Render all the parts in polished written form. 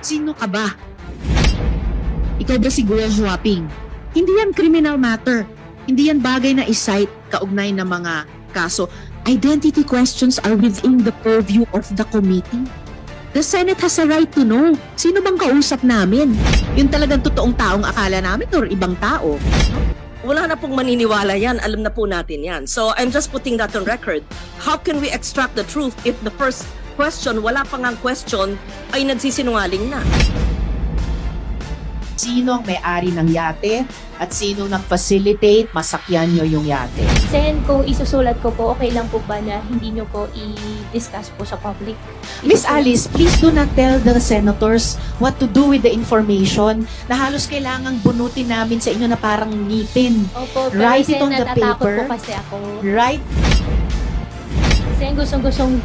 Sino ka ba? Ikaw ba si Guo Huaping? Hindi yan criminal matter. Hindi yan bagay na i-cite kaugnay ng mga kaso. Identity questions are within the purview of the committee. The Senate has a right to know. Sino bang kausap namin? Yung talagang totoong taong akala namin or ibang tao? Wala na pong maniniwala yan. Alam na po natin yan. So I'm just putting that on record. How can we extract the truth if the first question, wala pa ngang question, ay nagsisinungaling na? Sino ang may-ari ng yate at sino nag-facilitate masakyan nyo yung yate? Sen, kung isusulat ko po, okay lang po ba na hindi nyo po i-discuss po sa public? Miss Alice, please do not tell the senators what to do with the information na halos kailangang bunutin namin sa inyo na parang ngipin. Opo, pero Write it Sen, on the natatakot paper. po kasi ako. Right? Sen,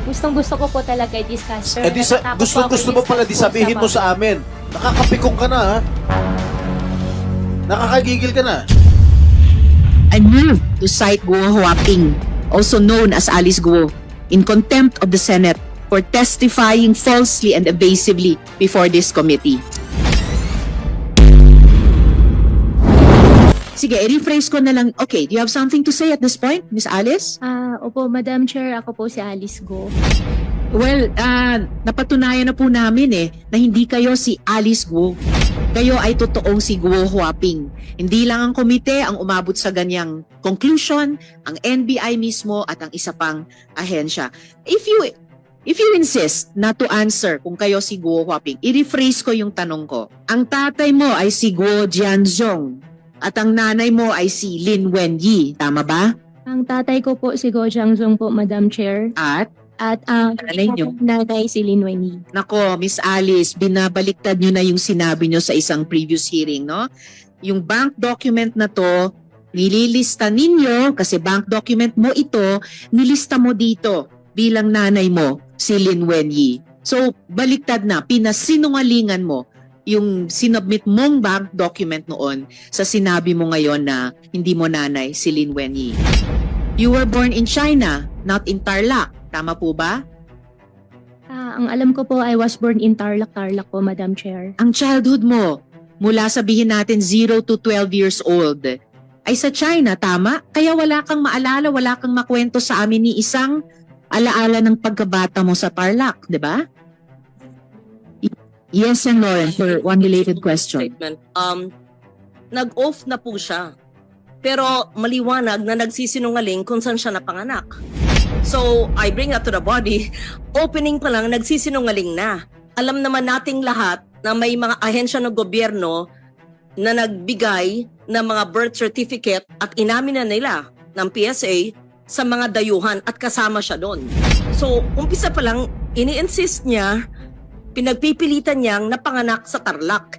gustong-gusto ko po talaga i-discuss. Pero natatakot po ako gusto mo pala di i-discuss po sabihin mo public. sa amin. Nakakapikong ka na, ha? Nakakagigil ka na. I move to cite Guo Huaping, also known as Alice Guo, in contempt of the Senate for testifying falsely and evasively before this committee. Sige, i-rephrase ko na lang. Okay, do you have something to say at this point, Miss Alice? Opo, Madam Chair, ako po si Alice Go. Well, napatunayan na po namin na hindi kayo si Alice Guo. Kayo ay totoong si Guo Huaping. Hindi lang ang komite ang umabot sa ganyang conclusion, ang NBI mismo at ang isa pang ahensya. If you insist not to answer kung kayo si Guo Huaping, i-rephrase ko yung tanong ko. Ang tatay mo ay si Guo Jianzhong at ang nanay mo ay si Lin Wenyi. Tama ba? Ang tatay ko po si Go Jiangzong po, Madam Chair. At ang Nanay niyo? nanay si Lin Wenyi. Nako, Miss Alice, binabaliktad nyo na yung sinabi nyo sa isang previous hearing, no? Yung bank document na to, nililista ninyo, kasi bank document mo ito, nilista mo dito bilang nanay mo, si Lin Wenyi. So, baliktad na, pinasinungalingan mo yung sinubmit mong bank document noon sa sinabi mo ngayon na hindi mo nanay si Lin Wenyi. You were born in China, not in Tarlac. Tama po ba? Ang alam ko po, I was born in Tarlac po, Madam Chair. Ang childhood mo, mula sabihin natin 0 to 12 years old, ay sa China, tama? Kaya wala kang maalala, wala kang makwento sa amin ni isang alaala ng pagkabata mo sa Tarlac, di ba? Yes, and Lauren, for one related question. Statement. Nag-off na po siya. Pero maliwanag na nagsisinungaling kung saan siya napanganak. So, I bring that to the body. Opening pa lang, nagsisinungaling na. Alam naman nating lahat na may mga ahensya ng gobyerno na nagbigay ng mga birth certificate at inamin na nila ng PSA sa mga dayuhan at kasama siya doon. So, umpisa pa lang, ini-insist niya, pinagpipilitan niyang napanganak sa Tarlac.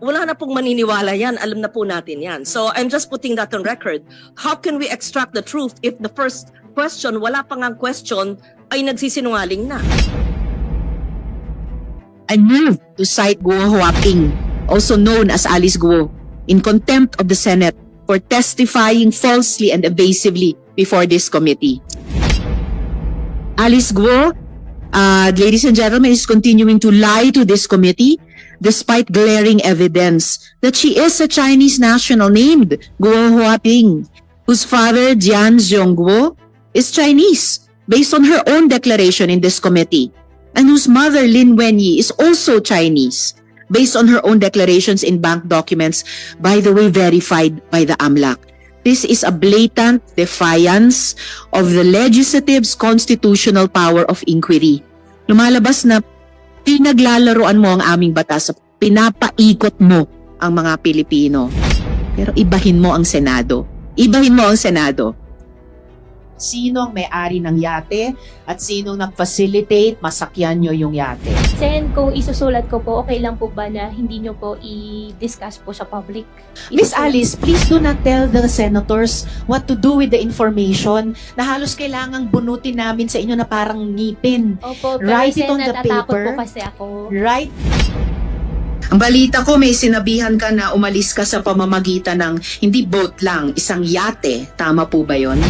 Wala na pong maniniwala yan. Alam na po natin yan. So, I'm just putting that on record. How can we extract the truth if the first question, wala pa ngang question, ay nagsisinungaling na? I move to cite Guo Huaping, also known as Alice Guo, in contempt of the Senate for testifying falsely and evasively before this committee. Alice Guo, ladies and gentlemen, is continuing to lie to this committee despite glaring evidence that she is a Chinese national named Guo Huaping, whose father, Jian Zhongguo, is Chinese, based on her own declaration in this committee, and whose mother, Lin Wenyi, is also Chinese, based on her own declarations in bank documents, by the way, verified by the AMLAC. This is a blatant defiance of the legislative's constitutional power of inquiry. Lumalabas na pinaglalaroan mo ang aming batas, pinapaikot mo ang mga Pilipino. Pero ibahin mo ang Senado. Ibahin mo ang Senado. Sino ang may-ari ng yate at sino nag-facilitate masakyan nyo yung yate? Sen, kung isusulat ko po, okay lang po ba na hindi nyo po i-discuss po sa public? Miss Alice, please do not tell the senators what to do with the information na halos kailangang bunutin namin sa inyo na parang ngipin. Opo, pero Write it Sen, on the natatakot paper. po kasi ako. Right? Ang balita ko, may sinabihan ka na umalis ka sa pamamagitan ng hindi boat lang, isang yate. Tama po ba yon?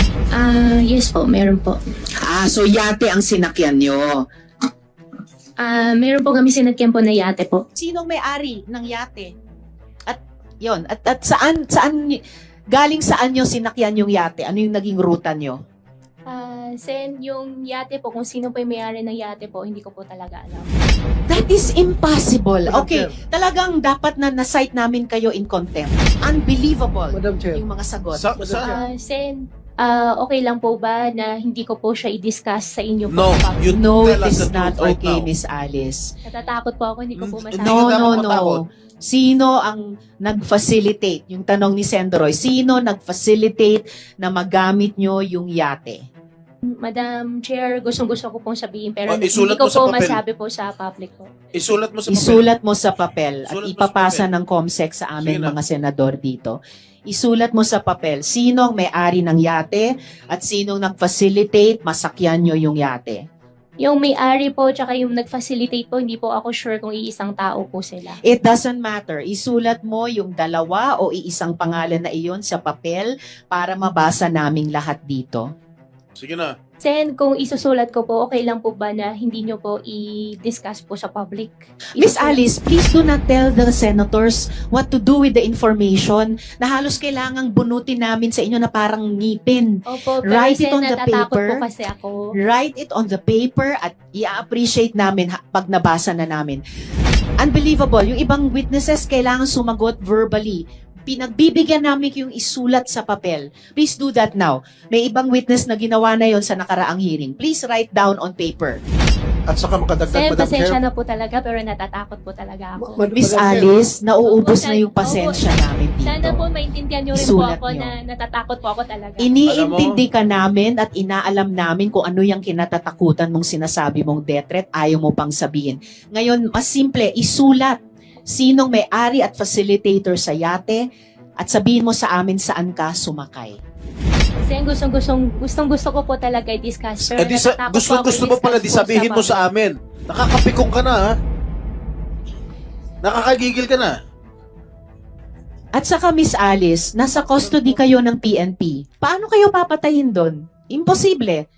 Yes po, meron po. So yate ang sinakyan nyo. Meron po kami sinagyan po na yate po. Sinong may-ari ng yate? At yon, at saan galing saan nyo sinakyan yung yate? Ano yung naging ruta nyo? Sen, yung yate po, kung sino po yung may-ari ng yate po, hindi ko po talaga alam. That is impossible. Madam Okay, Chair. talagang dapat na na-cite namin kayo in contempt. Unbelievable Madam Chair. yung mga sagot. Sen, okay lang po ba na hindi ko po siya i-discuss sa inyo po? No, you No, tell it us is the not truth right okay, now. Miss Alice. Natatakot po ako, hindi ko po Hindi masabi. ka dapat No. matakot. Sino ang nag-facilitate? Yung tanong ni Sendroy, sino nag-facilitate na magamit nyo yung yate? Madam Chair, gustong-gusto ko pong sabihin, pero Oh, hindi isulat ko mo sa po papel. masabi po sa public po. Isulat mo sa papel. Isulat mo sa papel at Isulat mo sa ipapasa papel. ng COMSEC sa aming Sige na. mga senador dito. Isulat mo sa papel sino ang may-ari ng yate at sinong nag-facilitate masakyan nyo yung yate. Yung may-ari po, tsaka yung nag-facilitate po, hindi po ako sure kung iisang tao po sila. It doesn't matter. Isulat mo yung dalawa o iisang pangalan na iyon sa papel para mabasa naming lahat dito. Sige na. Sen, kung isusulat ko po, okay lang po ba na hindi nyo po i-discuss po sa public? Miss Isusulat- Alice, please do not tell the senators what to do with the information na halos kailangang bunutin namin sa inyo na parang ngipin. Opo, pero Write it Sen, on the natatakot paper. po kasi ako. Write it on the paper at i-appreciate namin pag nabasa na namin. Unbelievable. Yung ibang witnesses kailangan sumagot verbally. Pinagbibigyan namin yung isulat sa papel. Please do that now. May ibang witness na ginawa na yon sa nakaraang hearing. Please write down on paper. At saka makadagdag, Sen, Madam pasensya Chair. na po talaga, pero natatakot po talaga ako. Miss Madam Chair. Alice, nauubos Opo, na yung pasensya namin dito. Sana po maintindihan nyo rin po Isulat ako nyo. na natatakot po ako talaga. Iniintindi ka namin at inaalam namin kung ano yung kinatatakutan mong sinasabi mong death threat, ayaw mo pang sabihin. Ngayon, mas simple, isulat sinong may-ari at facilitator sa yate at sabihin mo sa amin saan ka sumakay. Sen, gustong-gusto ko po talaga i-discuss. Pero natatakot po Gusto ako mo pala, di i-discuss po sabihin mo public. sa amin. Nakakapikong ka na, ha? Nakakagigil ka na. At saka Miss Alice, nasa custody kayo ng PNP. Paano kayo papatayin doon? Imposible.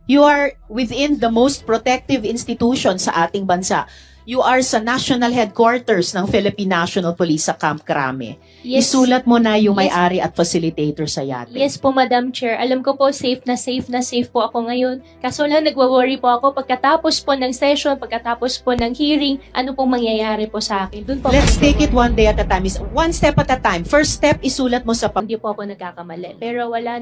You are within the most protective institution sa ating bansa. You are sa national headquarters ng Philippine National Police sa Camp Crame. Yes. Isulat mo na yung Yes. may-ari at facilitator sa yate. Yes po, Madam Chair. Alam ko po, safe na safe po ako ngayon. Kaso lang, nagwa-worry po ako pagkatapos po ng session, pagkatapos po ng hearing, ano pong mangyayari po sa akin. Doon po Let's ako take it nagwa-worry. one day at a time. One step at a time. First step, isulat mo sa Hindi po ako nagkakamali. Pero wala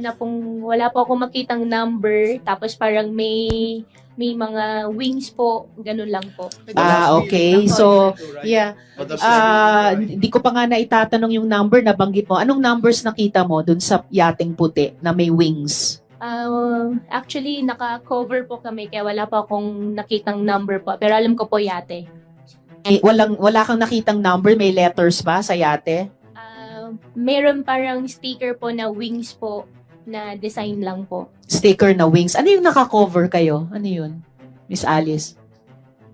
po ako makitang number, tapos parang may mga wings po, ganun lang po. okay. So, yeah. Madam Chair. Hindi ko pa nga naitatanong yung number na banggit mo. Anong numbers nakita mo dun sa yating puti na may wings? Actually, naka-cover po kami, kaya wala po akong nakitang number po. Pero alam ko po yate. Wala kang nakitang number, may letters ba sa yate? Meron parang sticker po na wings po, na design lang po. Sticker na wings. Ano yung naka-cover kayo? Ano yun? Miss Alice?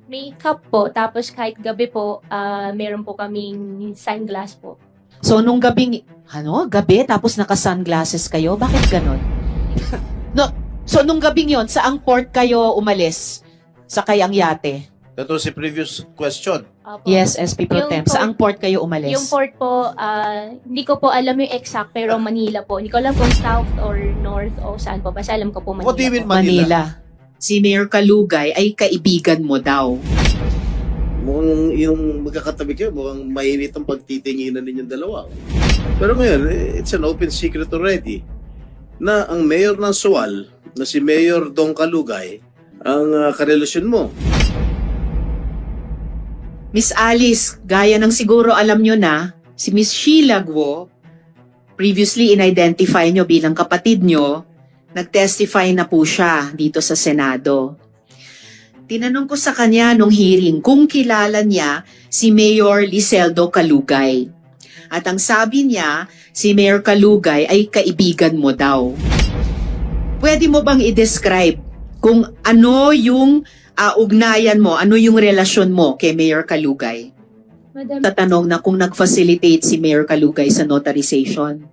May cup po, tapos kahit gabi po, meron po kaming sunglass po. So, nung gabing, gabi, tapos naka-sunglasses kayo? Bakit ganon? No, so, nung gabing yon saang port kayo umalis? Sakay ang yate? That was the previous question. Opo. Yes, SP Pro Yung Temp. port- Saang port kayo umalis? Yung port po, hindi ko po alam yung exact, pero Manila po. Hindi ko alam kung south or north o saan po. Basta alam ko po Manila What do you mean po. Manila. Si Mayor Kalugay ay kaibigan mo daw. Mukhang yung magkakatabi kayo, mukhang mainit ang pagtitinginan ninyong dalawa. Pero ngayon, it's an open secret already na ang mayor ng Sual, na si Mayor Dong Kalugay, ang karelasyon mo. Miss Alice, gaya ng siguro alam nyo na, si Miss Sheila Guo, previously in-identify nyo bilang kapatid nyo, nag-testify na po siya dito sa Senado. Tinanong ko sa kanya nung hearing kung kilala niya si Mayor Liseldo Kalugay. At ang sabi niya, si Mayor Kalugay ay kaibigan mo daw. Pwede mo bang i-describe kung ano yung ugnayan mo, ano yung relasyon mo kay Mayor Kalugay? Madam, Tatanong na kung nag-facilitate si Mayor Kalugay sa notarization.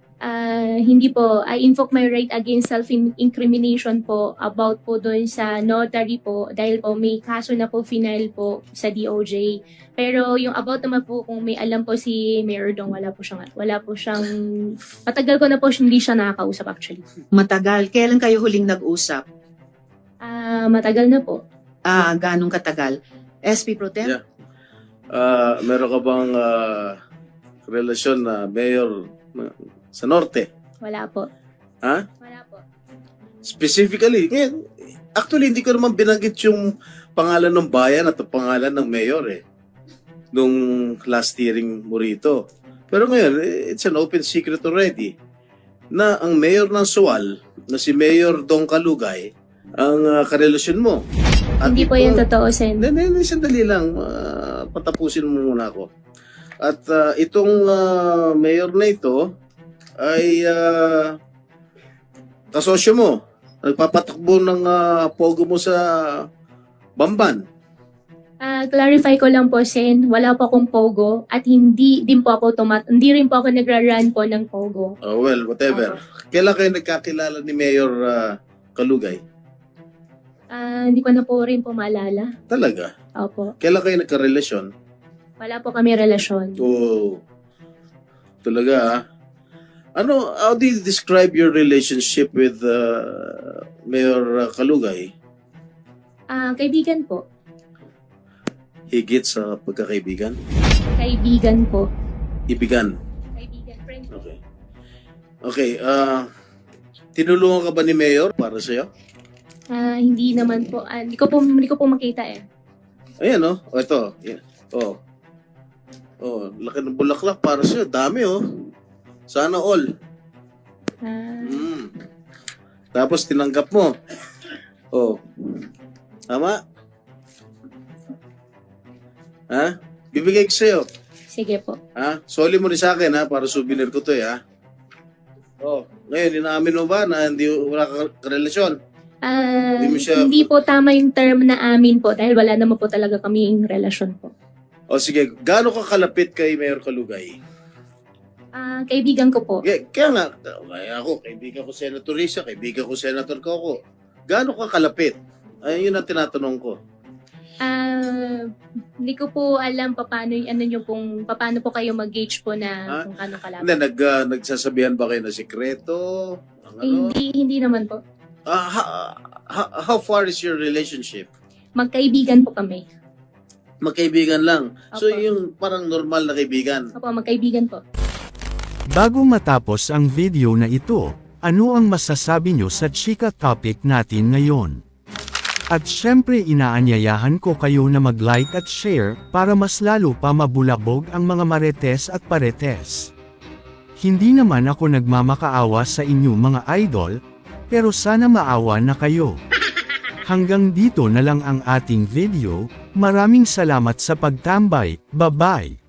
Hindi po, I invoke my right against self-incrimination po about po doon sa notary po dahil po may kaso na po final po sa DOJ. Pero yung about naman po kung may alam po si Mayor Dong, wala po siyang, matagal ko na po hindi siya nakakausap actually. Matagal. Kailan kayo huling nag-usap? Matagal na po. Ganong katagal? SP Pro Tem? Yeah. Meron ka bang relasyon na mayor sa Norte? Wala po. Ha? Wala po. Specifically, ngayon, actually hindi ko naman binanggit yung pangalan ng bayan at ang pangalan ng mayor nung last hearing mo rito. Pero ngayon, it's an open secret already na ang mayor ng Sual, na si Mayor Dong Kalugay, ang karelasyon mo. At Hindi po yan totoo, Sen. Hindi, sandali lang. Patapusin mo muna ako. At itong mayor na ito ay kasosyo mo. Nagpapatakbo ng pogo mo sa Bamban. Clarify ko lang po, Sen, wala po akong pogo at hindi rin po ako nagra-run po ng pogo. Oh, well, whatever. Kailan kayo nagkakilala ni Mayor Kalugay? Hindi ko na po rin po maalala. Talaga? Opo. Kailan kayo nagkarelasyon? Wala po kami relasyon. Oh, talaga how do you describe your relationship with Mayor Kalugay? Kaibigan po. Higit sa pagkakaibigan? Kaibigan po. Ibigan? Kaibigan, friend po. Okay, tinulungan ka ba ni Mayor para sa'yo? Hindi naman po. Hindi ko po makita eh. Ayan, oh. O, ito. Yan. Oh. Oh, laki ng bulaklak para sa'yo. Dami, oh. Sana all. Tapos tinanggap mo. Oh. Tama? Ha? Bibigay ko sa'yo. Sige po. Ha? Soli mo rin sa akin, ha? Para souvenir ko to, ha? Oh. Ngayon, inaamin mo ba na wala kang relasyon? mo siya- Hindi po tama yung term na amin po dahil wala naman po talaga kaming relasyon po. O sige, gaano ka kalapit kay Mayor Kalugay? Kaibigan ko po. Kaya nga, ako, kaibigan ko Senator Risa, kaibigan ko Senator Coco. Gaano ka kalapit? Ay, yun ang tinatanong ko. Hindi ko po alam paano po kayo mag-gauge po na kung ano kalapit. Hindi, nagsasabihan ba kayo na sikreto? Ang ano? Hindi naman po. How far is your relationship? Magkaibigan po kami. Magkaibigan lang. So, Opo. yung parang normal na kaibigan. Opo, magkaibigan po. Bago matapos ang video na ito, ano ang masasabi nyo sa chika topic natin ngayon? At syempre inaanyayahan ko kayo na mag-like at share para mas lalo pa mabulabog ang mga marites at paretes. Hindi naman ako nagmamakaawa sa inyo mga idol, pero sana maawa na kayo. Hanggang dito na lang ang ating video, maraming salamat sa pagtambay, bye-bye!